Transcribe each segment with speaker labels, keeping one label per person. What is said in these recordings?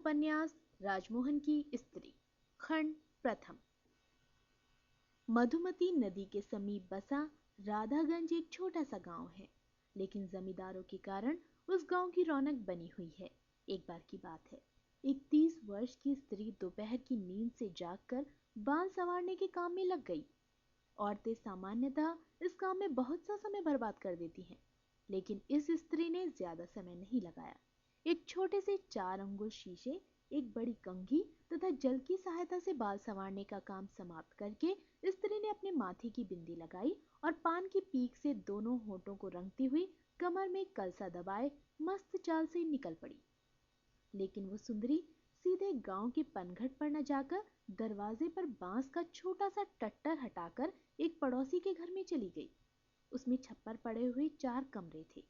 Speaker 1: उपन्यास राजमोहन की स्त्री खंड प्रथम। मधुमती नदी के समीप बसा राधागंज एक छोटा सा गांव है, लेकिन जमींदारों के कारण उस गांव की रौनक बनी हुई है। एक बार की बात है, एक 30 वर्ष की स्त्री दोपहर की नींद से जागकर बाल संवारने के काम में लग गई। औरतें सामान्यतः इस काम में बहुत सा समय बर्बाद कर देती हैं, लेकिन इस स्त्री ने ज्यादा समय नहीं लगाया। एक छोटे से 4 अंगुल शीशे, एक बड़ी कंघी तथा जल की सहायता से बाल संवारने का काम समाप्त करके स्त्री ने अपने माथे की बिंदी लगाई और पान की पीक से दोनों होठों को रंगती हुई कमर में कलसा दबाए मस्त चाल से निकल पड़ी। लेकिन वो सुंदरी सीधे गांव के पनघट पर न जाकर दरवाजे पर बांस का छोटा सा टट्टर हटाकर एक पड़ोसी के घर में चली गई। उसमें छप्पर पड़े हुए 4 कमरे थे।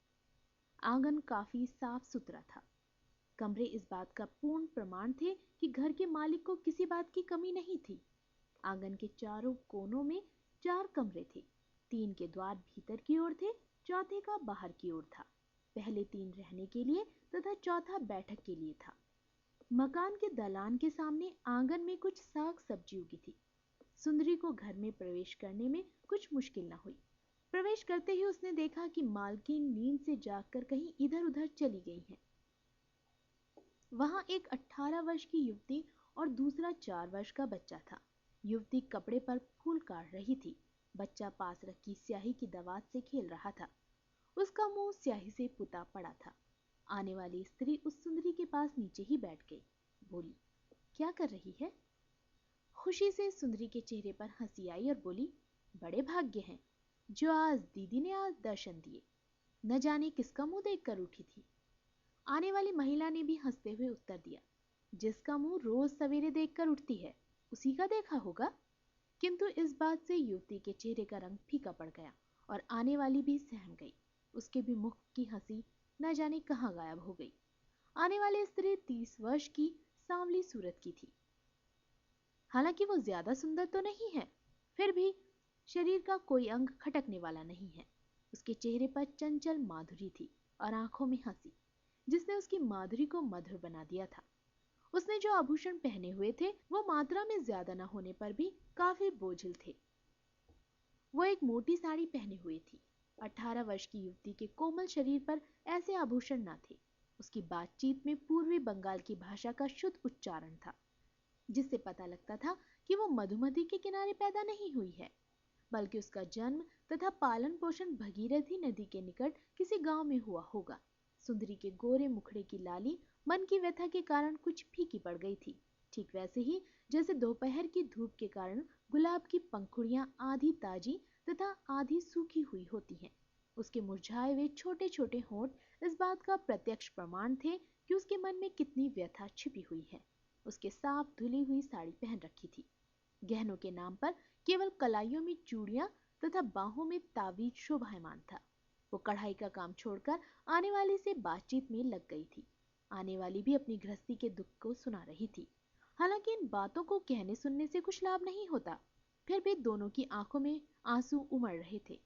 Speaker 1: आंगन काफी साफ सुथरा था। कमरे इस बात का पूर्ण प्रमाण थे कि घर के मालिक को किसी बात की कमी नहीं थी। आंगन के चारों कोनों में 4 कमरे थे। 3 के द्वार भीतर की ओर थे, चौथे का बाहर की ओर था। पहले 3 रहने के लिए तथा चौथा बैठक के लिए था। मकान के दलान के सामने आंगन में कुछ साग सब्जी उगी थी। सुंदरी को घर में प्रवेश करने में कुछ मुश्किल न हुई। प्रवेश करते ही उसने देखा कि मालकिन नींद से जागकर कहीं इधर उधर चली गई हैं। वहां एक 18 वर्ष की युवती और दूसरा 4 वर्ष का बच्चा था। युवती कपड़े पर फूल काट रही थी। बच्चा पास रखी स्याही की दवात से खेल रहा था। उसका मुंह स्याही से पुता पड़ा था। आने वाली स्त्री उस सुंदरी के पास नीचे ही बैठ गई। बोली, क्या कर रही है? खुशी से सुंदरी के चेहरे पर हंसी आई और बोली, बड़े भाग्य हैं जो आज दीदी ने आज दर्शन दिए। न जाने किसका मुंह देखकर उठी थी। आने वाली महिला ने भी हंसते हुए उत्तर दिया, जिसका मुंह रोज सवेरे देखकर उठती है उसी का देखा होगा। किंतु इस बात से युवती के चेहरे का रंग फीका पड़ गया और आने वाली भी सहम गई। उसके भी मुख की हंसी न जाने कहां गायब हो गई। आने वाली स्त्री 30 वर्ष की सांवली सूरत की थी। हालांकि वो ज्यादा सुंदर तो नहीं है, फिर भी शरीर का कोई अंग खटकने वाला नहीं है। उसके चेहरे पर चंचल माधुरी थी और आंखों में हंसी, जिसने उसकी माधुरी को मधुर बना दिया था। उसने जो आभूषण पहने हुए थे वो मात्रा में ज्यादा न होने पर भी काफी बोझिल थे। वो एक मोटी साड़ी पहने हुई थी। 18 वर्ष की युवती के कोमल शरीर पर ऐसे आभूषण न थे। उसकी बातचीत में पूर्वी बंगाल की भाषा का शुद्ध उच्चारण था, जिससे पता लगता था कि वो मधुमती के किनारे पैदा नहीं हुई है, बल्कि उसका जन्म तथा पालन पोषण भगीरथी नदी के निकट किसी गांव में हुआ होगा। सुंदरी के गोरे मुखड़े की लाली मन की व्यथा के कारण कुछ फीकी पड़ गई थी, ठीक वैसे ही जैसे दोपहर की धूप के कारण गुलाब की पंखुड़ियां आधी ताजी तथा आधी सूखी हुई होती हैं। उसके मुरझाए हुए छोटे छोटे होंठ इस बात का प्रत्यक्ष प्रमाण थे कि उसके मन में कितनी व्यथा छिपी हुई है। उसके साफ धुली हुई साड़ी पहन रखी थी। गहनों के नाम पर केवल कलाइयों में चूड़ियां तथा बाहों में तावीज शोभायमान था। वो कढ़ाई का काम छोड़कर आने वाली से बातचीत में लग गई थी। आने वाली भी अपनी गृहस्थी के दुख को सुना रही थी। हालांकि इन बातों को कहने सुनने से कुछ लाभ नहीं होता, फिर भी दोनों की आंखों में आंसू उमड़ रहे थे।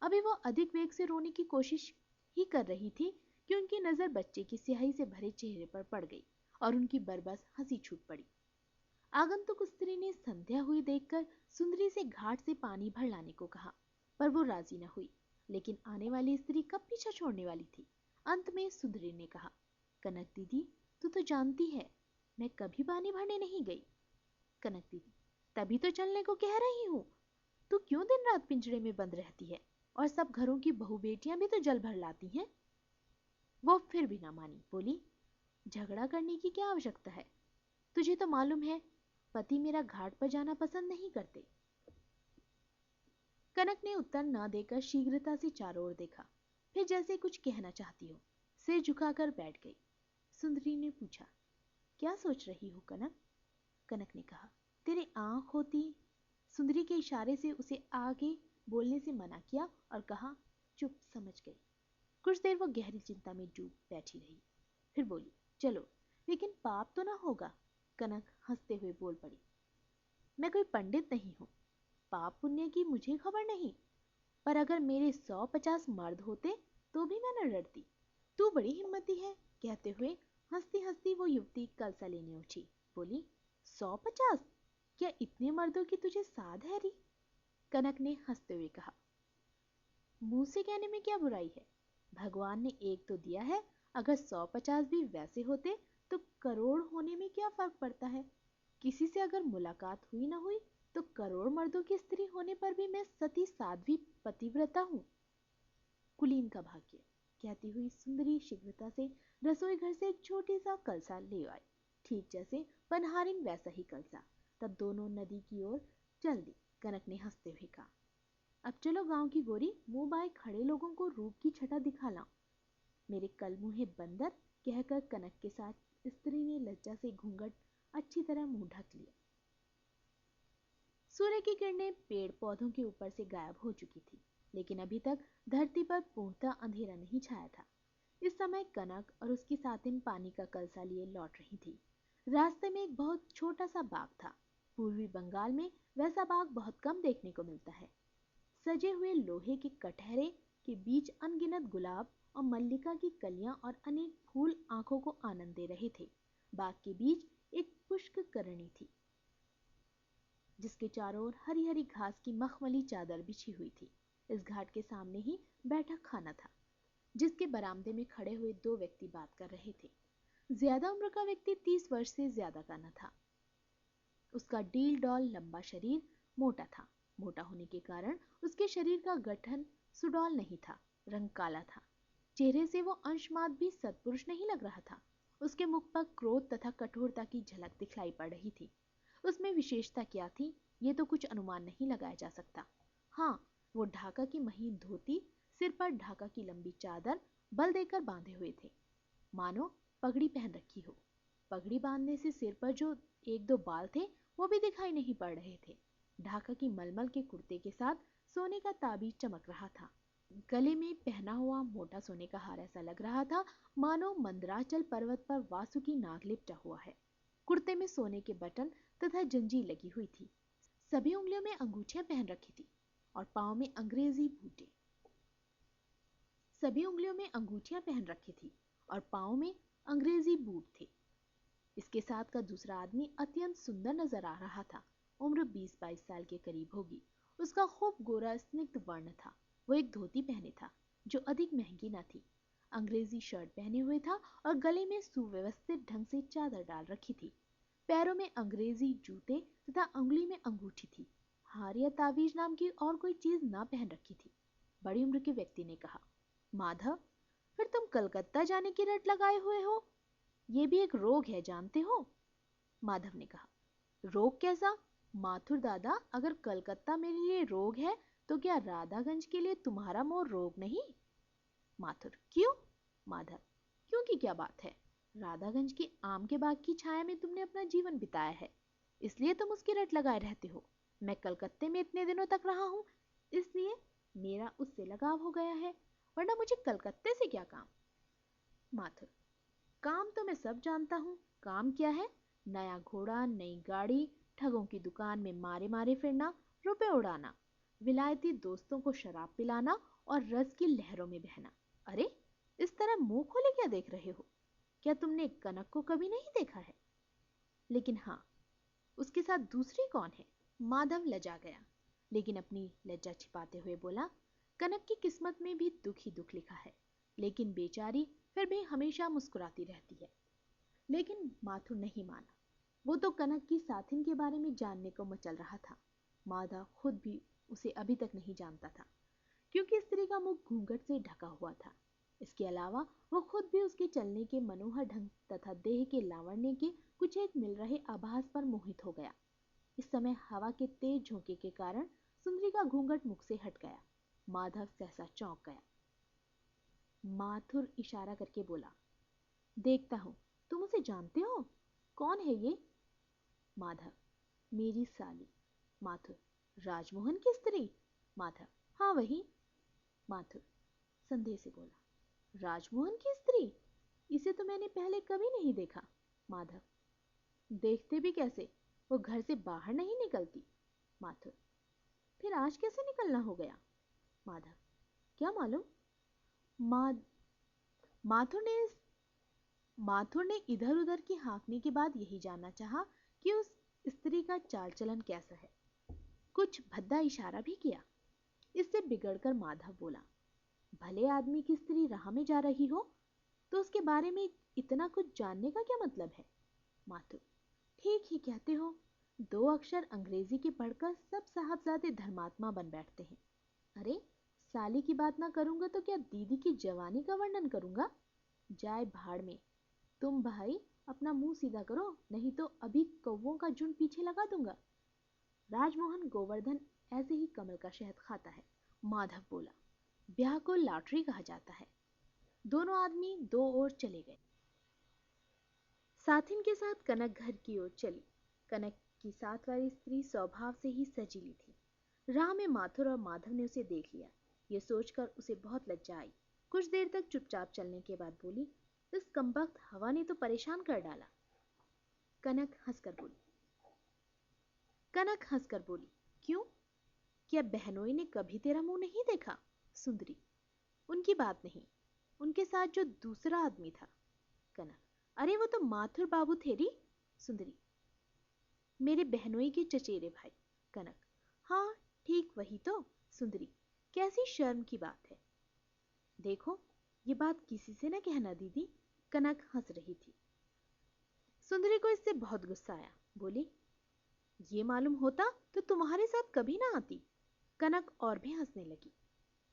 Speaker 1: अभी वो अधिक वेग से रोने की कोशिश ही कर रही थी कि उनकी नजर बच्चे की स्याही से भरे चेहरे पर पड़ गई और उनकी बरबस हंसी छूट पड़ी। आगंतुक स्त्री ने संध्या हुई देखकर सुंदरी से घाट से पानी भर लाने को कहा, पर वो राजी न हुई। लेकिन आने वाली स्त्री कब पीछा छोड़ने वाली थी। अंत में सुंदरी ने कहा, कनक दीदी, तू तो जानती है मैं कभी पानी भरने नहीं गई। कनक दीदी, तभी तो चलने को कह रही हूँ। तू क्यों दिन रात पिंजरे में बंद रहती है? और सब घरों की बहू बेटियां भी तो जल भर लाती हैं। वो फिर भी ना मानी, बोली, झगड़ा करने की क्या आवश्यकता है? तुझे तो मालूम है पति मेरा घाट पर जाना पसंद नहीं करते। कनक ने उत्तर न देकर शीघ्रता से चारों ओर देखा, फिर जैसे कुछ कहना चाहती हो सिर झुकाकर बैठ गई। सुंदरी ने पूछा, क्या सोच रही हो कनक? कनक ने कहा, तेरे आंख होती। सुंदरी के इशारे से उसे आगे बोलने से मना किया और कहा, चुप, समझ गई। कुछ देर वो गहरी चिंता में डूब बैठी रही, फिर बोली, चलो, लेकिन पाप तो ना होगा? कनक हंसते हुए बोल पड़ी, मैं कोई पंडित नहीं हूं, पाप पुण्य की मुझे खबर नहीं, पर अगर मेरे 150 मर्द होते तो भी मैं न डरती। तू बड़ी हिम्मती है, कहते हुए हंसती हंसती वो युवती कलसा लेने उठी। बोली, 150? क्या इतने मर्दों की तुझे साध है री? कनक ने हंसते हुए कहा, मुंह से कहने में क्या बुराई है? भगवान ने एक तो दिया है, अगर 150 भी वैसे होते तो करोड़ होने में क्या फर्क पड़ता है? किसी से अगर मुलाकात हुई ना हुई तो करोड़ मर्दों की स्त्री होने पर भी मैं सती साध्वी पतिव्रता हूँ। कुलीन का भाग्य, कहती हुई सुंदरी शीघ्रता से रसोई घर से एक छोटी सा कलसा ले आई, ठीक जैसे पनहारिन वैसा ही कलसा। तब दोनों नदी की ओर चल दी। कनक ने हंसते हुए कहा, अब चलो गांव की गोरी, मुंह बाए खड़े लोगों को रूप की छटा दिखा लाऊं। मेरे कल मुंहे बंदर, कहकर कनक के साथ स्त्री ने लज्जा से घूंघट अच्छी तरह मुंह ढक लिया। सूर्य की किरणें पेड़ पौधों के ऊपर से गायब हो चुकी थी, लेकिन अभी तक धरती पर पूर्णतः अंधेरा नहीं छाया था। इस समय कनक और उसकी साथिन पानी का कलसा लिए लौट रही थी। रास्ते में एक बहुत छोटा सा बाग था। पूर्वी बंगाल में वैसा बाग बहुत कम देखने को मिलता है। सजे हुए लोहे के कटहरे के बीच अनगिनत गुलाब और मल्लिका की कलियां और अनेक फूल आंखों को आनंद दे रहे थे। बाग के बीच एक पुष्करणी थी, जिसके चारों ओर हरी हरी घास की मखमली चादर बिछी हुई थी। इस घाट के सामने ही बैठक खाना था, जिसके बरामदे में खड़े हुए दो व्यक्ति बात कर रहे थे। ज्यादा उम्र का व्यक्ति 30 वर्ष से ज्यादा का न था। उसका डील डॉल लंबा शरीर मोटा था। मोटा होने के कारण उसके शरीर का गठन सुडौल नहीं था, रंग काला था। चेहरे से वो अंशमात्र भी सत्पुरुष नहीं लग रहा था। उसके मुख पर क्रोध तथा कठोरता की झलक दिखलाई पड़ रही थी। उसमें विशेषता क्या थी, ये तो कुछ अनुमान नहीं लगाया जा सकता। हाँ, वो ढाका की महीन धोती, सिर पर ढाका की लंबी चादर बल देकर बांधे हुए थे, मानो पगड़ी पहन रखी हो। पगड़ी बांधने से सिर पर जो एक दो बाल थे वो भी दिखाई नहीं पड़ रहे थे। ढाका की मलमल के कुर्ते के साथ सोने का ताबीज चमक रहा था। गले में पहना हुआ मोटा सोने का हार ऐसा लग रहा था मानो मंदराचल पर्वत पर वासुकी नाग लिपटा हुआ है। कुर्ते में सोने के बटन तथा जंजीर लगी हुई थी। सभी उंगलियों में अंगूठियां पहन रखी थी और पांव में अंग्रेजी बूटे। सभी उंगलियों में अंगूठियां पहन रखी थी और पांव में अंग्रेजी बूट थे। इसके साथ का दूसरा आदमी अत्यंत सुंदर नजर आ रहा था। उम्र 20-22 साल के करीब होगी। उसका खूब गोरा स्निग्ध वर्ण था। वो एक धोती पहने था, जो अधिक महंगी न थी। अंग्रेजी शर्ट पहने हुए था और गले में सुव्यवस्थित ढंग से चादर डाल रखी थी। पैरों में अंग्रेजी जूते तथा उंगली में अंगूठी थी। हार या तावीज नाम की और कोई चीज न पहन रखी थी। बड़ी उम्र के व्यक्ति ने कहा, माधव, फिर तुम कलकत्ता जाने की रट लगाए हुए हो? ये भी एक रोग है, जानते हो? माधव ने कहा, रोग कैसा? माथुर दादा, अगर कलकत्ता मेरे लिए रोग है तो क्या राधागंज के लिए तुम्हारा मोह रोग नहीं? माथुर, क्यों? माधव, क्योंकि क्या बात है? राधागंज के आम के बाग की छाया में तुमने अपना जीवन बिताया है, इसलिए तुम उसकी रट लगाए रहते हो। मैं कलकत्ते में इतने दिनों तक रहा हूं, इसलिए मेरा उससे लगाव हो गया है, वरना मुझे कलकत्ते से क्या काम? माथुर, काम तो मैं सब जानता हूँ। काम क्या है? नया घोड़ा, नई गाड़ी, ठगों की दुकान में मारे मारे फिरना, रुपए उड़ाना, विलायती दोस्तों को शराब पिलाना और रस की लहरों में बहना। अरे, इस तरह मुंह खोले क्या देख रहे हो? क्या तुमने कनक को कभी नहीं देखा है? लेकिन हाँ, उसके साथ दूसरी कौन है? माधव लजा गया, लेकिन अपनी लज्जा छिपाते हुए बोला, कनक की किस्मत में भी दुख ही दुख लिखा है, लेकिन बेचारी फिर भी हमेशा मुस्कुराती रहती है। लेकिन माथुर नहीं माना। वो तो कनक की साथिन के बारे में जानने को मचल रहा था। माधव खुद भी उसे अभी तक नहीं जानता था, क्योंकि स्त्री का मुख घूंघट से ढका हुआ था। इसके अलावा वो खुद भी उसके चलने के मनोहर ढंग तथा देह के लावण्य के कुछ एक मिल रहे आभास पर मोहित हो गया। इस समय हवा के तेज झोंके के कारण सुंदरी का घूंघट मुख से हट गया। माधव सहसा चौंक गया। माथुर इशारा करके बोला, देखता हूं, तुम उसे जानते हो? कौन है ये? माधव, मेरी साली। माथुर, राजमोहन की स्त्री? माधव, हाँ वही। माथुर संदेह से बोला, राजमोहन की स्त्री? इसे तो मैंने पहले कभी नहीं देखा। माधव, देखते भी कैसे, वो घर से बाहर नहीं निकलती। माथुर, फिर आज कैसे निकलना हो गया? माधव, क्या मालूम। माथुर ने माथुर ने इधर उधर की हाँकने के बाद यही जानना चाहा कि उस स्त्री का चाल चलन कैसा है। कुछ भद्दा इशारा भी किया। इससे बिगड़कर माधव बोला, भले आदमी की स्त्री राह में जा रही हो तो उसके बारे में इतना कुछ जानने का क्या मतलब है। माथुर, ठीक ही कहते हो, 2 अक्षर अंग्रेजी के पढ़कर सब साहबजादे धर्मात्मा बन बैठते हैं। अरे साली की बात ना करूंगा तो क्या दीदी की जवानी का वर्णन करूंगा। जाए भाड़ में। तुम भाई अपना मुंह सीधा करो, नहीं तो अभी कौवों का झुंड पीछे लगा दूंगा। राजमोहन गोवर्धन ऐसे ही कमल का शहद खाता है। माधव बोला, ब्याह को लॉटरी कहा जाता है। दोनों आदमी 2 ओर चले गए। साथिन के साथ कनक घर की ओर चली। कनक की साथ वाली स्त्री स्वभाव से ही सजीली थी। राह में माथुर और माधव ने उसे देख लिया। ये सोचकर उसे बहुत लज्जा आई। कुछ देर तक चुपचाप चलने के बाद बोली, इस कमबख्त हवा ने तो परेशान कर डाला। कनक हंसकर बोली, क्यों? क्या बहनोई ने कभी तेरा मुंह नहीं देखा? सुंदरी, उनकी बात नहीं, उनके साथ जो दूसरा आदमी था। कनक, अरे वो तो माथुर बाबू थे री। सुंदरी, मेरे बहनोई के चचेरे भाई। कनक, हाँ ठीक वही तो। सुंदरी, कैसी शर्म की बात है। देखो ये बात किसी से न कहना दीदी। कनक हंस रही थी। सुंदरी को इससे बहुत गुस्सा आया। बोली, ये मालूम होता तो तुम्हारे साथ कभी ना आती। कनक और भी हंसने लगी।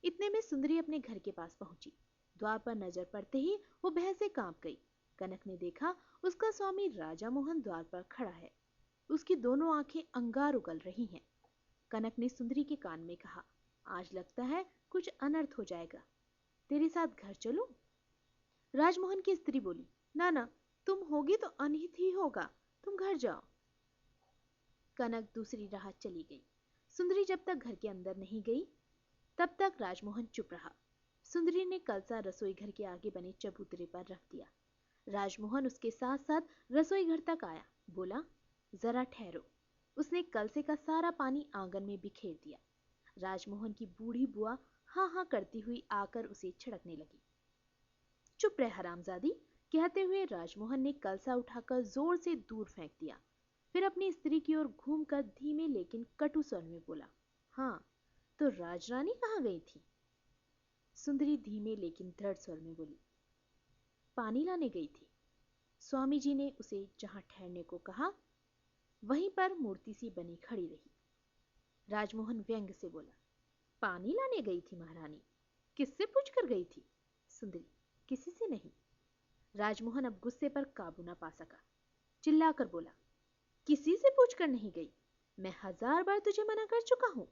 Speaker 1: इतने में सुंदरी अपने घर के पास पहुंची। द्वार पर नजर पड़ते ही वो भय से कांप गई। कनक ने देखा उसका स्वामी राजा मोहन द्वार पर खड़ा है। उसकी दोनों आंखें अंगार उगल रही हैं। कनक ने सुंदरी के कान में कहा, आज लगता है कुछ अनर्थ हो जाएगा, तेरे साथ घर चलूं? राजमोहन की स्त्री बोली, ना ना, तुम होगी तो अनहित ही होगा, तुम घर जाओ। कनक दूसरी राह चली गई। सुंदरी जब तक घर के अंदर नहीं गई तब तक राजमोहन चुप रहा। सुंदरी ने कलसा रसोई घर के आगे बने चबूतरे पर रख दिया। राजमोहन उसके साथ साथ रसोई घर तक आया। बोला, जरा ठहरो। उसने कलसे का सारा पानी आंगन में बिखेर दिया। राजमोहन की बूढ़ी बुआ हाँ हाँ करती हुई आकर उसे छिड़कने लगी। चुप रह हरामजादी, कहते हुए राजमोहन ने कलसा उठाकर जोर से दूर फेंक दिया। फिर अपनी स्त्री की ओर घूमकर धीमे लेकिन कटु स्वर में बोला, हाँ तो राजरानी कहाँ गई थी? सुंदरी धीमे लेकिन दृढ़ स्वर में बोली, पानी लाने गई थी। स्वामी जी ने उसे जहां ठहरने को कहा वहीं पर मूर्ति सी बनी खड़ी रही। राजमोहन व्यंग से बोला, पानी लाने गई थी महारानी? किससे पूछ कर गई थी? सुंदरी, किसी से नहीं। राजमोहन अब गुस्से पर काबू न पा सका। चिल्लाकर बोला, किसी से पूछकर नहीं गई? मैं 1000 बार तुझे मना कर चुका हूं।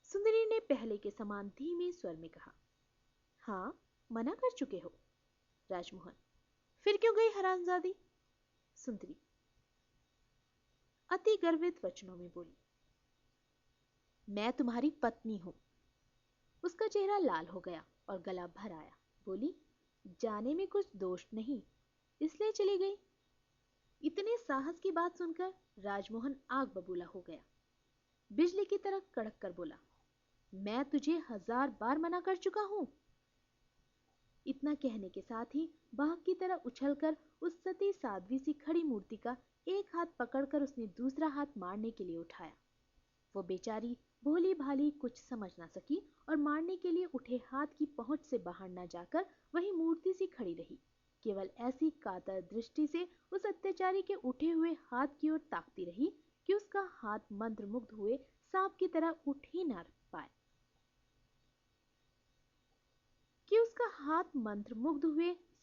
Speaker 1: सुंदरी ने पहले के समान धीमे स्वर में कहा, हाँ मना कर चुके हो। राजमोहन, फिर क्यों गई हरामजादी? सुंदरी अति गर्वित वचनों में बोली, मैं तुम्हारी पत्नी हूं। उसका चेहरा लाल हो गया और गला भर आया। बोली, जाने में कुछ दोष नहीं, इसलिए चली गई। इतने साहस की बात सुनकर राजमोहन आग बबूला हो गया। बिजली की तरह कड़क कर बोला, मैं तुझे 1000 बार मना कर चुका हूं। इतना कहने के साथ ही बाघ की तरह उछलकर उस सती साध्वी सी खड़ी मूर्ति का एक हाथ पकड़कर उसने दूसरा हाथ मारने के लिए उठाया। वो बेचारी भोली भाली कुछ समझ ना सकी और मारने के लिए उठे हाथ की पहुंच से बाहर न जाकर वही मूर्ति सी खड़ी रही। केवल ऐसी कातर दृष्टि से उस अत्याचारी के उठे हुए हाथ की ओर ताकती रही कि उसका हाथ मंत्रमुग्ध हुए सांप की तरह उठ ही ना पाए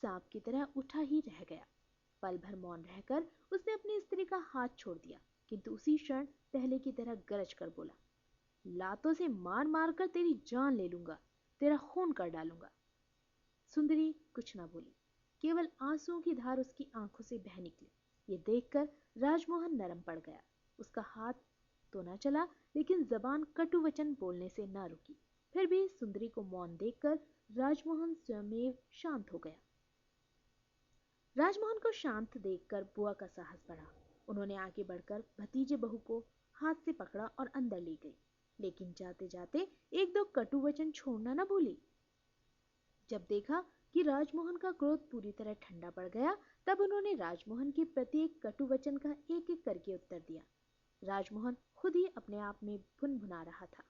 Speaker 1: सांप की तरह उठा ही रह गया। पल भर मौन रहकर उसने अपनी स्त्री का हाथ छोड़ दिया, किंतु उसी क्षण पहले की तरह गरज कर बोला, लातों से मार मार कर तेरी जान ले लूंगा, तेरा खून कर डालूंगा। सुंदरी कुछ ना बोली, केवल आंसुओं की धार उसकी आंखों से बह निकली। ये देखकर राजमोहन नरम पड़ गया। उसका हाथ तो न चला, लेकिन जबान कटु वचन बोलने से न रुकी। फिर भी सुंदरी को मौन देखकर राजमोहन स्वयं शांत हो गया। राजमोहन को शांत देखकर बुआ का साहस बढ़ा। उन्होंने आगे बढ़कर भतीजे बहू को हाथ से पकड़ा और अंदर ले गई, लेकिन जाते जाते एक दो कटु वचन छोड़ना न भूली। जब देखा कि राजमोहन का क्रोध पूरी तरह ठंडा पड़ गया, तब उन्होंने राजमोहन के प्रति एक कटु वचन का एक एक करके उत्तर दिया। राजमोहन खुद ही अपने आप में भुनभुना रहा था।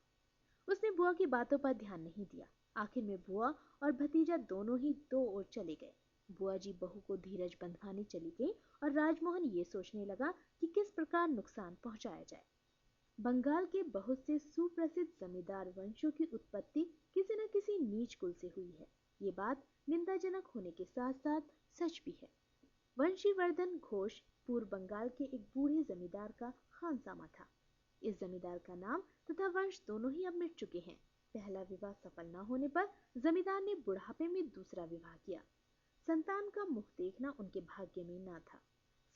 Speaker 1: उसने बुआ की बातों पर ध्यान नहीं दिया। आखिर में बुआ और भतीजा दोनों ही दो ओर चले गए। बुआ जी बहू को धीरज बंधवाने चली गई और राजमोहन ये सोचने लगा कि किस प्रकार नुकसान पहुंचाया जाए। बंगाल के बहुत से सुप्रसिद्ध जमींदार वंशों की उत्पत्ति किसी न किसी नीच कुल से हुई है। ये बात निंदाजनक होने के साथ साथ सच भी है। वंशीवर्धन घोष पूर्व बंगाल के एक बूढ़े जमींदार का खानसामा था। इस जमींदार का नाम तथा वंश दोनों ही अब मिट चुके हैं। पहला विवाह सफल न होने पर जमींदार ने बुढ़ापे में दूसरा विवाह किया। संतान का मुख देखना उनके भाग्य में न था।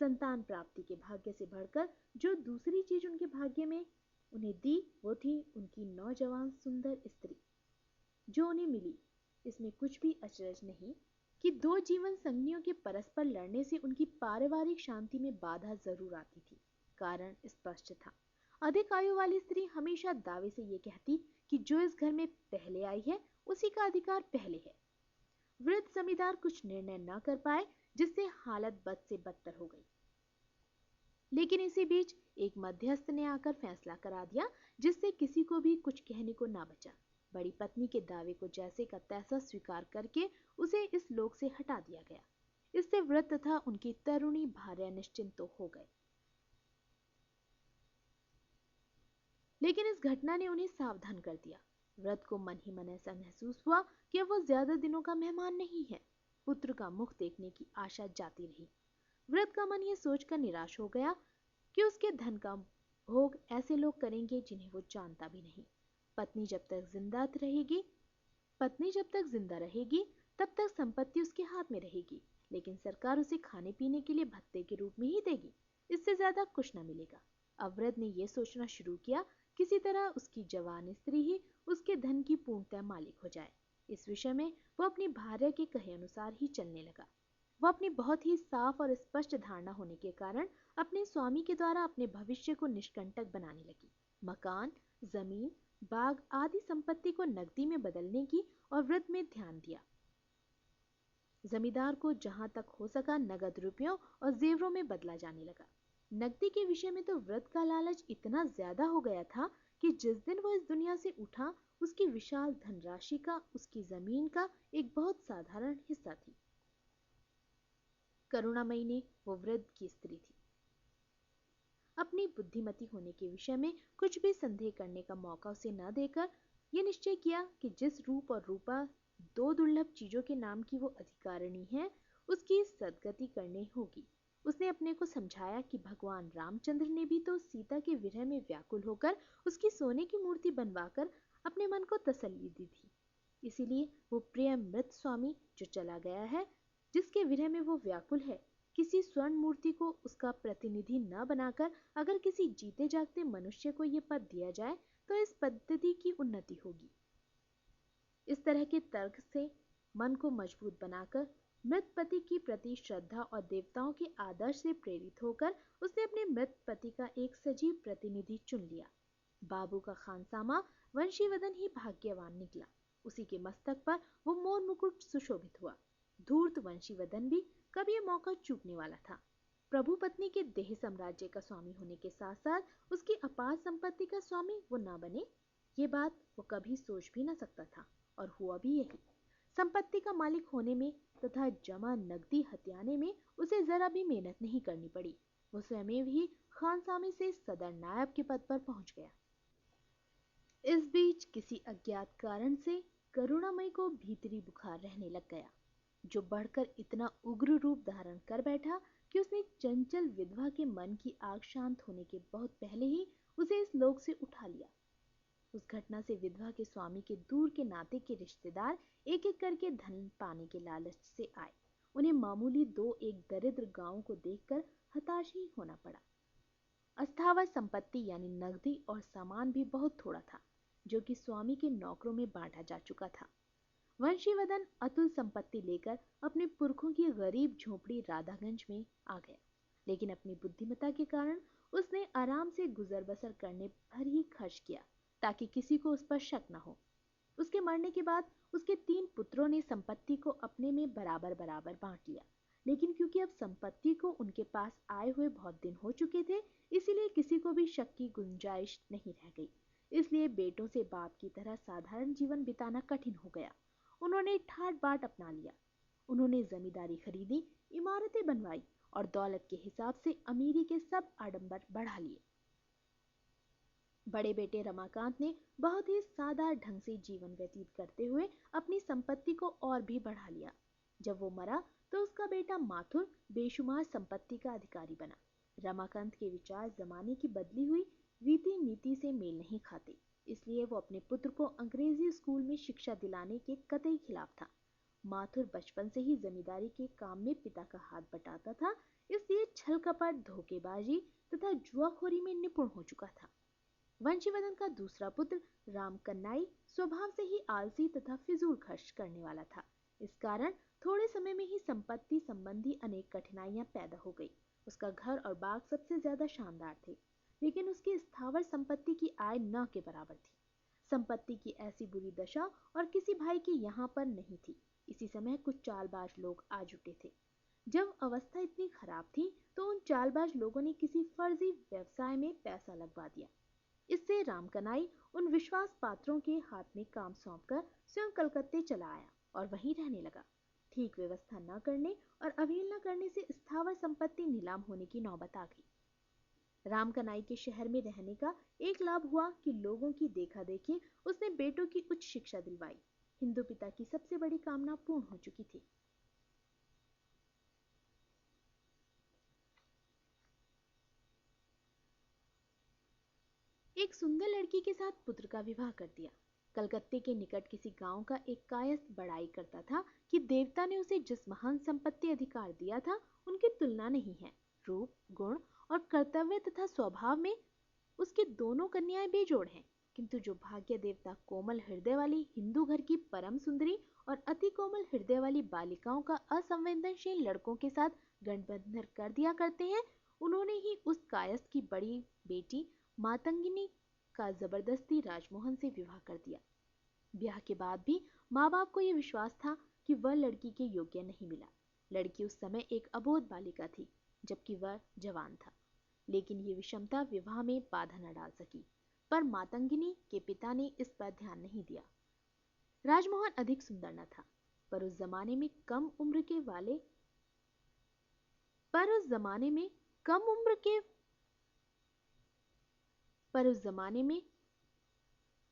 Speaker 1: संतान प्राप्ति के भाग्य से बढ़कर जो दूसरी चीज उनके भाग्य में उन्हें दी, वो थी उनकी नौजवान सुंदर स्त्री जो उन्हें मिली। इसमें कुछ भी अचरज नहीं कि दो जीवन संगियों के परस्पर लड़ने से उनकी पारिवारिक शांति में बाधा जरूर आती थी। कारण स्पष्ट था। अधिक आयु वाली स्त्री हमेशा दावे से ये कहती कि जो इस घर में पहले आई है उसी का अधिकार पहले है। वृद्ध जमींदार कुछ निर्णय न कर पाए, जिससे हालत बद से बदतर हो गई। लेकिन इसी बीच एक मध्यस्थ ने आकर फैसला करा दिया, जिससे किसी को भी कुछ कहने को ना बचा। बड़ी पत्नी के दावे को जैसे का तैसा स्वीकार करके उसे इस लोक से हटा दिया गया। इससे व्रत तथा उनकी तरुणी भार्या निश्चिंत तो हो गए, लेकिन इस घटना ने उन्हें सावधान कर दिया। व्रत को मन ही मन ऐसा महसूस हुआ कि अब वो ज्यादा दिनों का मेहमान नहीं है। पुत्र का मुख देखने की आशा जाती रही। व्रत का मन ये सोचकर निराश हो गया कि उसके धन का भोग ऐसे लोग करेंगे जिन्हें वो जानता भी नहीं। पत्नी जब तक जिंदा रहेगी तब तक संपत्ति उसके हाथ में रहेगी, लेकिन सरकार उसे खाने पीने के लिए भत्ते के रूप में ही देगी। इससे ज्यादा कुछ न मिलेगा। अब व्रत ने यह सोचना शुरू किया किसी तरह उसकी जवान स्त्री ही उसके धन की पूर्णतः मालिक हो जाए। इस विषय में वो अपनी भार्या के कहे अनुसार ही चलने लगा। वो अपनी बहुत ही साफ और स्पष्ट धारणा होने के कारण अपने स्वामी के द्वारा अपने भविष्य को निष्कंटक बनाने लगी। मकान, जमीन, बाग आदि संपत्ति को नकदी में बदलने की और व्रत में ध्यान दिया। जमींदार को जहां तक हो सका नगद रुपयों और जेवरों में बदला जाने लगा। नकदी के विषय में तो व्रत का लालच इतना ज्यादा हो गया था कि जिस दिन वो इस दुनिया से उठा, उसकी विशाल धनराशि का उसकी जमीन का एक बहुत साधारण हिस्सा थी। करुणामयी ने वो वृद्ध की स्त्री थी। अपनी बुद्धिमती होने के विषय में कुछ भी संदेह करने का मौका उसे न देकर यह निश्चय किया कि जिस रूप और रूपा दो दुर्लभ चीजों के नाम की वो अधिकारिणी है, उसकी सद्गति करनी होगी। उसने अपने को समझाया कि भगवान रामचंद्र ने भी तो सीता के विरह में व्याकुल होकर उसकी सोने की मूर्ति बनवाकर अपने मन को तसल्ली दी थी। इसीलिए वो प्रिय मृत स्वामी जो चला गया है, जिसके विरह में वो व्याकुल है, किसी स्वर्ण मूर्ति को उसका प्रतिनिधि न बनाकर अगर किसी जीते जागते मनुष्य को ये पद दिया जाए तो इस पद्धति की उन्नति होगी। इस तरह के तर्क से मन को मजबूत बनाकर मृत पति की प्रति श्रद्धा और देवताओं के आदर्श से प्रेरित होकर उसने अपने मृत पति का एक सजीव प्रतिनिधि चुन लिया। बाबू का खानसामा वंशीवदन ही भाग्यवान निकला। उसी के मस्तक पर वो मोर मुकुट सुशोभित हुआ। धूर्त वंशीवदन भी कभी यह मौका चूकने वाला था। प्रभु पत्नी के देह साम्राज्य का स्वामी होने के साथ साथ उसकी अपार संपत्ति का स्वामी वो ना बने, ये बात वो कभी सोच भी न सकता था, और हुआ भी यही। संपत्ति का मालिक होने में तथा जमा नकदी हथियाने में उसे जरा भी मेहनत नहीं करनी पड़ी। वो स्वयं ही खानसामे से सदर नायब के पद पर पहुंच गया। इस बीच किसी अज्ञात कारण से करुणामयी को भीतरी बुखार रहने लग गया, जो बढ़कर इतना उग्र रूप धारण कर बैठा कि उसने चंचल विधवा के मन की आग शांत होने के बहुत पहले ही उसे इस लोक से उठा लिया। उस घटना से विधवा के स्वामी के दूर के नाते के रिश्तेदार एक एक करके धन पाने के लालच से आए। उन्हें मामूली दो एक दरिद्र गांव को देखकर हताश ही होना पड़ा। अस्थावर संपत्ति यानी नकदी और सामान भी बहुत थोड़ा था, जो कि स्वामी के नौकरों में बांटा जा चुका था। वंशीवदन अतुल संपत्ति लेकर अपने पुरखों की गरीब झोपड़ी राधागंज में आ गया, लेकिन अपनी बुद्धिमत्ता के कारण उसने आराम से गुजर बसर करने भर ही खर्च किया, ताकि किसी को उस पर शक न हो। उसके मरने के बाद उसके 3 पुत्रों ने संपत्ति को अपने में बराबर बराबर बांट लिया, लेकिन क्योंकि अब संपत्ति को उनके पास आए हुए बहुत दिन हो चुके थे, इसीलिए किसी को भी शक की गुंजाइश नहीं रह गई। इसलिए बेटों से बाप की तरह साधारण जीवन बिताना कठिन हो गया। उन्होंने ठाट बाट अपना लिया। उन्होंने जमींदारी खरीदी, इमारतें बनवाई और दौलत के हिसाब से अमीरी के सब आडंबर बढ़ा लिए। बड़े बेटे रमाकांत ने बहुत ही सादा ढंग से जीवन व्यतीत करते हुए अपनी संपत्ति को और भी बढ़ा लिया। जब वो मरा तो उसका बेटा माथुर बेशुमार संपत्ति का अधिकारी बना। रमाकांत के विचार जमाने की बदली हुई रीति नीति से मेल नहीं खाते, इसलिए वो अपने पुत्र को अंग्रेजी स्कूल में शिक्षा दिलाने के कतई खिलाफ था। माथुर बचपन से ही जमींदारी के काम में पिता का हाथ बटाता था, इसलिए छल कपट, धोखेबाजी तथा जुआखोरी में निपुण हो चुका था। वंशीवदन का दूसरा पुत्र रामकन्नाई स्वभाव से ही आलसी तथा फिजूल खर्च करने वाला था। इस कारण थोड़े समय में ही संपत्ति संबंधी अनेक कठिनाइयां पैदा हो गई। उसका घर और बाग सबसे ज्यादा शानदार थे, लेकिन उसकी स्थावर संपत्ति की आय न के बराबर थी। संपत्ति की ऐसी बुरी दशा और किसी भाई की यहाँ पर नहीं थी। इसी समय कुछ चालबाज लोग आ जुटे थे। जब अवस्था इतनी खराब थी तो उन चालबाज लोगों ने किसी फर्जी व्यवसाय में पैसा लगवा दिया। इससे रामकनाई उन विश्वास पात्रों के हाथ में काम सौंपकर स्वयं कलकत्ते चला आया और वहीं रहने लगा। ठीक व्यवस्था न करने और अवहेलना करने से स्थावर संपत्ति नीलाम होने की नौबत आ गई। रामकनाई के शहर में रहने का एक लाभ हुआ कि लोगों की देखा देखी उसने बेटों की उच्च शिक्षा दिलवाई। हिंदू पिता की सबसे बड़ी कामना पूर्ण हो चुकी थी। एक सुंदर लड़की के साथ पुत्र का विवाह कर दिया। कलकत्ते के निकट किसी गांव का एक कायस्थ बड़ाई करता था कि देवता ने उसे जिस महान संपत्ति अधिकार दिया था उनकी तुलना नहीं है। रूप, गुण और कर्तव्य तथा स्वभाव में उसकी दोनों कन्याएं बेजोड़ हैं, किंतु जो भाग्य देवता कोमल हृदय वाली हिंदू घर की परम सुंदरी और अति कोमल हृदय वाली बालिकाओं का असंवेदनशील लड़कों के साथ गठबंधन कर दिया करते हैं, उन्होंने ही उस कायस्थ की बड़ी बेटी मातंगिनी का जबरदस्ती राजमोहन से विवाह कर दिया। ब्याह के बाद भी माँ बाप को यह विश्वास था कि वह लड़की के योग्य नहीं मिला। लड़की उस समय एक अबोध बालिका थी, जबकि वह जवान था। लेकिन ये विषमता विवाह में बाधा न डाल सकी। पर मातंगिनी के पिता ने इस पर ध्यान नहीं दिया। राजमोहन अधिक सुंदर न था, पर उस जमाने में कम उम्र के पर उस जमाने में कम उम्र के पर उस जमाने में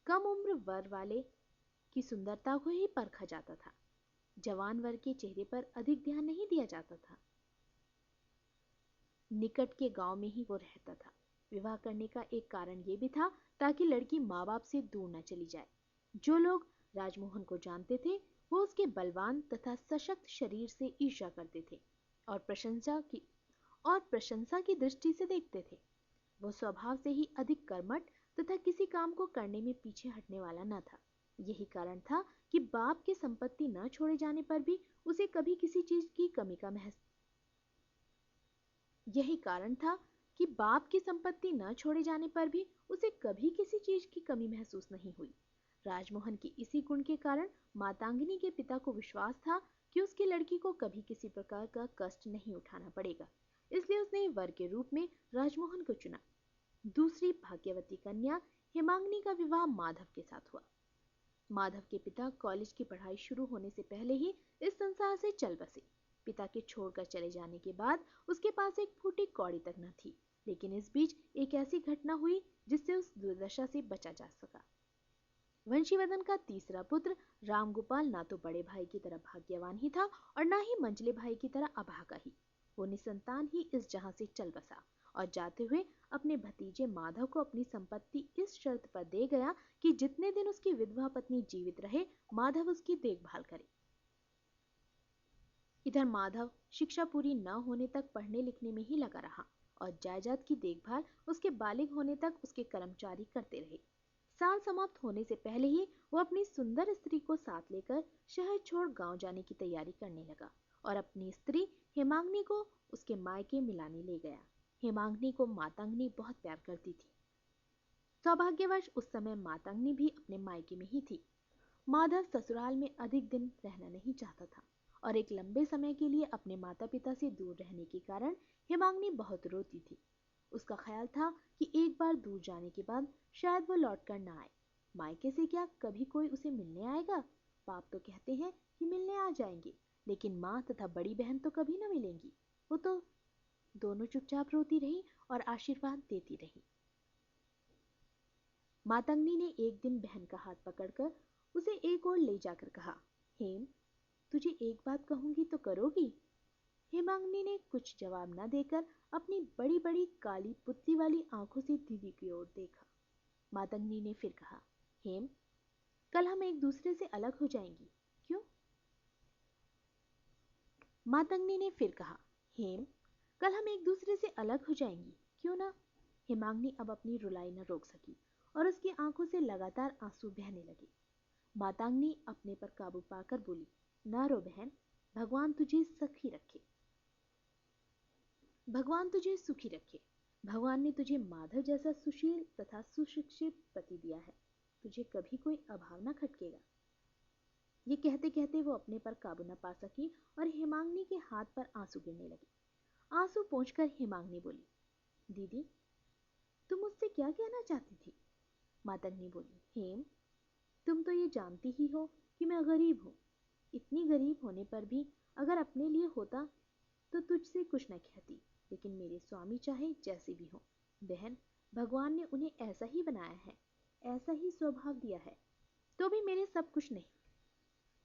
Speaker 1: कम उम्र वर वाले की सुंदरता को ही परखा जाता था। जवान वर के चेहरे पर अधिक ध्यान नहीं दिया जाता था। निकट के गांव में ही वो रहता था। विवाह करने का एक कारण ये भी था ताकि लड़की माँ बाप से दूर न चली जाए। जो लोग राजमोहन को जानते थे वो उसके बलवान तथा सशक्त शरीर से ईर्ष्या करते थे और प्रशंसा की दृष्टि से देखते थे। वो स्वभाव से ही अधिक कर्मठ तथा किसी काम को करने में पीछे हटने वाला न था। यही कारण था कि बाप की संपत्ति न छोड़े जाने पर भी उसे कभी किसी चीज की कमी का यही कारण था कि बाप की संपत्ति न छोड़े जाने पर भी उसे कभी किसी चीज की कमी महसूस नहीं हुई। राजमोहन की इसी गुण के कारण मातंगिनी के पिता को विश्वास था कि उसकी लड़की को कभी किसी प्रकार का कष्ट नहीं उठाना पड़ेगा, इसलिए उसने वर के रूप में राजमोहन को चुना। दूसरी भाग्यवती कन्या हेमांगिनी का विवाह माधव के साथ हुआ। माधव के पिता कॉलेज की पढ़ाई शुरू होने से पहले ही इस संसार से चल बसे। पिता के छोड़कर चले जाने के बाद उसके पास एक फूटी कौड़ी तक न थी, लेकिन इस बीच एक ऐसी घटना हुई जिससे उस दुर्दशा से बचा जा सका। वंशीवदन का तीसरा पुत्र रामगोपाल ना तो बड़े भाई की तरह भाग्यवान ही था और ना ही मंझले भाई की तरह अभागा ही। वो निसंतान ही इस जहां से चल बसा और जाते हुए अपने भतीजे माधव को अपनी संपत्ति इस शर्त पर दे गया कि जितने दिन उसकी विधवा पत्नी जीवित रहे माधव उसकी देखभाल करे। इधर माधव शिक्षा पूरी न होने तक पढ़ने लिखने में ही लगा रहा और जायदाद की देखभाल उसके बालिग होने तक उसके कर्मचारी करते रहे। साल समाप्त होने से पहले ही वो अपनी सुंदर स्त्री को साथ लेकर शहर छोड़ गांव जाने की तैयारी करने लगा और अपनी स्त्री हेमांगिनी को उसके मायके मिलाने ले गया। हेमांगिनी को मातंगिनी बहुत प्यार करती थी। सौभाग्यवश उस समय मातंगिनी भी अपने मायके में ही थी। माधव ससुराल में अधिक दिन रहना नहीं चाहता था और एक लंबे समय के लिए अपने माता पिता से दूर रहने के कारण हिमांगनी बहुत रोती थी। उसका ख्याल था कि एक बार दूर जाने के बाद शायद वो लौट कर ना आए। मायके से क्या कभी कोई उसे मिलने आएगा? बाप तो कहते हैं कि मिलने आ जाएंगे, लेकिन माँ तथा बड़ी बहन तो कभी न मिलेंगी। वो तो दोनों चुपचाप रोती रही और आशीर्वाद देती रही। मातंगनी ने एक दिन बहन का हाथ पकड़कर उसे एक ओर ले जाकर कहा, हेम, तुझे एक बात कहूंगी तो करोगी? हेमांगनी ने कुछ जवाब न देकर अपनी बड़ी बड़ी काली पुतली वाली आंखों से दीदी की ओर देखा। मातंगनी ने फिर कहा, हेम, कल हम एक दूसरे से अलग हो जाएंगी, क्यों? मातंगनी ने फिर कहा, हेम, कल हम एक दूसरे से अलग हो जाएंगी, क्यों ना? हेमांगनी अब अपनी रुलाई न रोक सकी और उसकी आंखों से लगातार आंसू बहने लगे। मातंगनी अपने पर काबू पाकर बोली, ना रो बहन, भगवान तुझे सुखी रखे। भगवान तुझे सुखी रखे। भगवान ने तुझे माधव जैसा सुशील तथा सुशिक्षित पति दिया है। तुझे कभी कोई अभाव न खटकेगा। ये कहते कहते वो अपने पर काबू न पा सकी और हेमांगनी के हाथ पर आंसू गिरने लगे। आंसू पोंछकर हेमांगनी बोली, दीदी, तुम मुझसे क्या कहना चाहती थी? मातंगनी बोली, हेम, तुम तो ये जानती ही हो कि मैं गरीब हूँ। इतनी गरीब होने पर भी अगर अपने लिए होता तो तुझसे कुछ न कहती, लेकिन मेरे स्वामी चाहे जैसे भी हो। बहन, भगवान ने उन्हें ऐसा ही बनाया है, ऐसा ही स्वभाव दिया है। तो भी मेरे सब कुछ नहीं,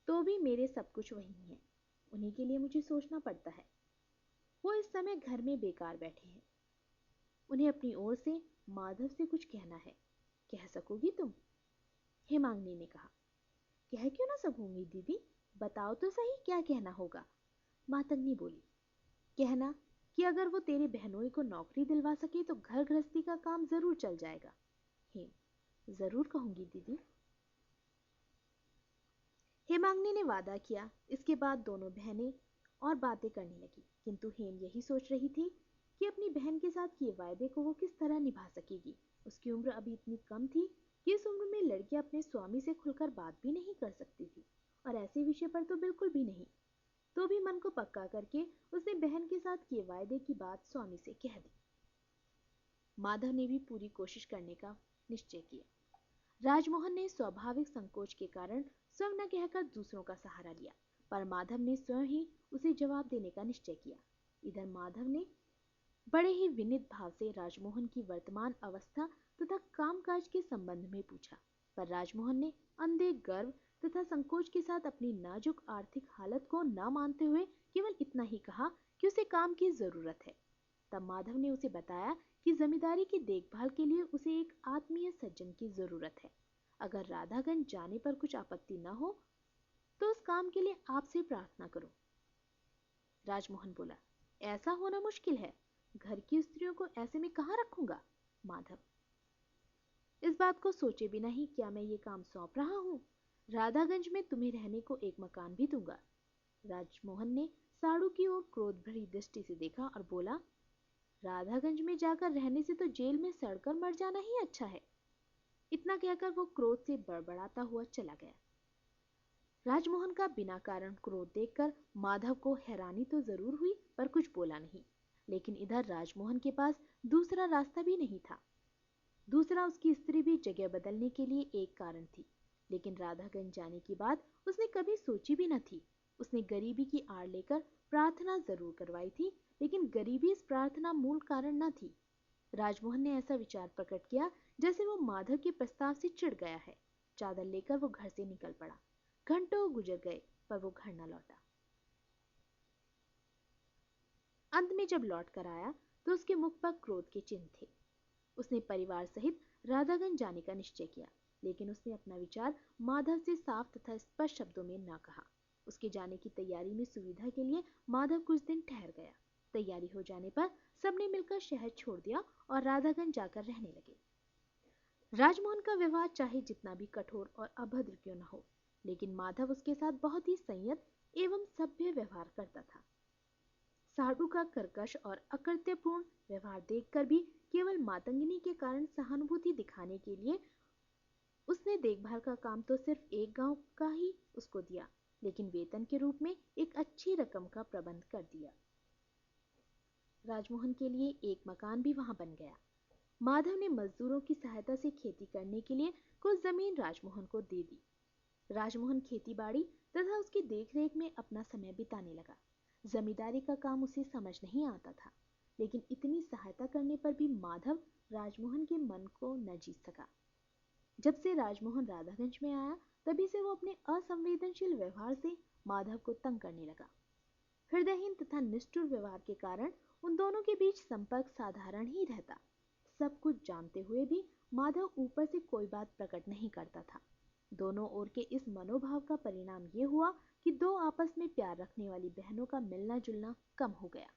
Speaker 1: तो भी मेरे सब कुछ वही है। उन्हीं के लिए मुझे सोचना पड़ता है। वो इस समय घर में बेकार बैठे हैं। उन्हें अपनी ओर से माधव से कुछ कहना है। कह सकोगी तुम? हेमांगनी ने कहा। कह क्यों ना सकूंगी दीदी, बताओ तो सही क्या कहना होगा? मातंगनी बोली, कहना कि अगर वो तेरे बहनोई को नौकरी दिलवा सके तो घर गृहस्थी का काम जरूर चल जाएगा। हेम, जरूर कहूंगी दीदी। हेमांगनी ने वादा किया। इसके बाद दोनों बहनें और बातें करने लगी, किंतु हेम यही सोच रही थी कि अपनी बहन के साथ किए वायदे को वो किस तरह निभा सकेगी। उसकी उम्र अभी इतनी कम थी कि इस उम्र में लड़कियां अपने स्वामी से खुलकर बात भी नहीं कर सकती थी, और ऐसे विषय पर तो बिल्कुल भी नहीं। तो भी मन को पक्का करके उसने बहन के साथ किए वायदे की बात स्वामी से कह दी। माधव ने भी पूरी कोशिश करने का निश्चय किया। राजमोहन ने स्वाभाविक संकोच के कारण स्वयं न कहकर दूसरों का सहारा लिया, पर माधव ने स्वयं ही उसे जवाब देने का निश्चय किया। इधर माधव ने बड़े ही विनीत भाव से राजमोहन की वर्तमान अवस्था तथा कामकाज के संबंध में पूछा, पर राजमोहन ने अंधे गर्व तथा संकोच के साथ अपनी नाजुक आर्थिक हालत को न मानते हुए केवल इतना ही कहा कि उसे काम की जरूरत है। तब माधव ने उसे बताया कि जमींदारी की देखभाल के लिए उसे एक आत्मीय सज्जन की जरूरत है। अगर राधागंज जाने पर कुछ आपत्ति न हो तो उस काम के लिए आपसे प्रार्थना करो। राजमोहन बोला, ऐसा होना मुश्किल है। घर की स्त्रियों को ऐसे में कहाँ रखूंगा? माधव, इस बात को सोचे बिना ही क्या मैं ये काम सौंप रहा हूँ? राधागंज में तुम्हें रहने को एक मकान भी दूंगा। राजमोहन ने साड़ू की ओर क्रोध भरी दृष्टि से देखा और बोला, राधागंज में जाकर रहने से तो जेल में सड़कर मर जाना ही अच्छा है। इतना कहकर वो क्रोध से बड़बड़ाता हुआ चला गया। राजमोहन का बिना कारण क्रोध देखकर माधव को हैरानी तो जरूर हुई, पर कुछ बोला नहीं। लेकिन इधर राजमोहन के पास दूसरा रास्ता भी नहीं था। दूसरा, उसकी स्त्री भी जगह बदलने के लिए एक कारण थी, लेकिन राधागंज जाने की बात उसने कभी सोची भी न थी। उसने गरीबी की आड़ लेकर प्रार्थना जरूर करवाई थी, लेकिन गरीबी इस प्रार्थना मूल कारण न थी। राजमोहन ने ऐसा विचार प्रकट किया जैसे वो माधव के प्रस्ताव से चिढ़ गया है। चादर लेकर वो घर से निकल पड़ा। घंटों गुजर गए पर वो घर न लौटा। अंत में जब लौट कर आया तो उसके मुख पर क्रोध के चिन्ह थे। उसने परिवार सहित राधागंज जाने का निश्चय किया, लेकिन उसने अपना विचार माधव से साफ तथा स्पष्ट शब्दों में न कहा। उसके जाने की तैयारी में सुविधा के लिए माधव कुछ दिन ठहर गया। तैयारी हो जाने पर सबने मिलकर शहर छोड़ दिया और राधागंज जाकर रहने लगे। राजमोहन का व्यवहार चाहे जितना भी कठोर और अभद्र क्यों न हो, लेकिन माधव उसके साथ बहुत ही संयत एवं सभ्य व्यवहार करता था। साधु का कर्कश और अकृत्यपूर्ण व्यवहार देखकर भी केवल मातंगिनी के कारण सहानुभूति दिखाने के लिए उसने देखभाल का काम तो सिर्फ एक गांव का ही उसको दिया, लेकिन वेतन के रूप में एक अच्छी रकम का प्रबंध कर दिया। राजमोहन के लिए एक मकान भी वहां बन गया। माधव ने मजदूरों की सहायता से खेती करने के लिए कुछ जमीन राजमोहन को दे दी। राजमोहन खेती बाड़ी तथा उसकी देखरेख में अपना समय बिताने लगा। जमींदारी का काम उसे समझ नहीं आता था, लेकिन इतनी सहायता करने पर भी माधव राजमोहन के मन को न जीत सका। जब से राजमोहन राधागंज में आया, तभी से वो अपने असंवेदनशील व्यवहार से माधव को तंग करने लगा। हृदयहीन तथा निष्ठुर व्यवहार के कारण उन दोनों के बीच संपर्क साधारण ही रहता। सब कुछ जानते हुए भी माधव ऊपर से कोई बात प्रकट नहीं करता था। दोनों ओर के इस मनोभाव का परिणाम ये हुआ कि दो आपस में प्यार रखने वाली बहनों का मिलना जुलना कम हो गया।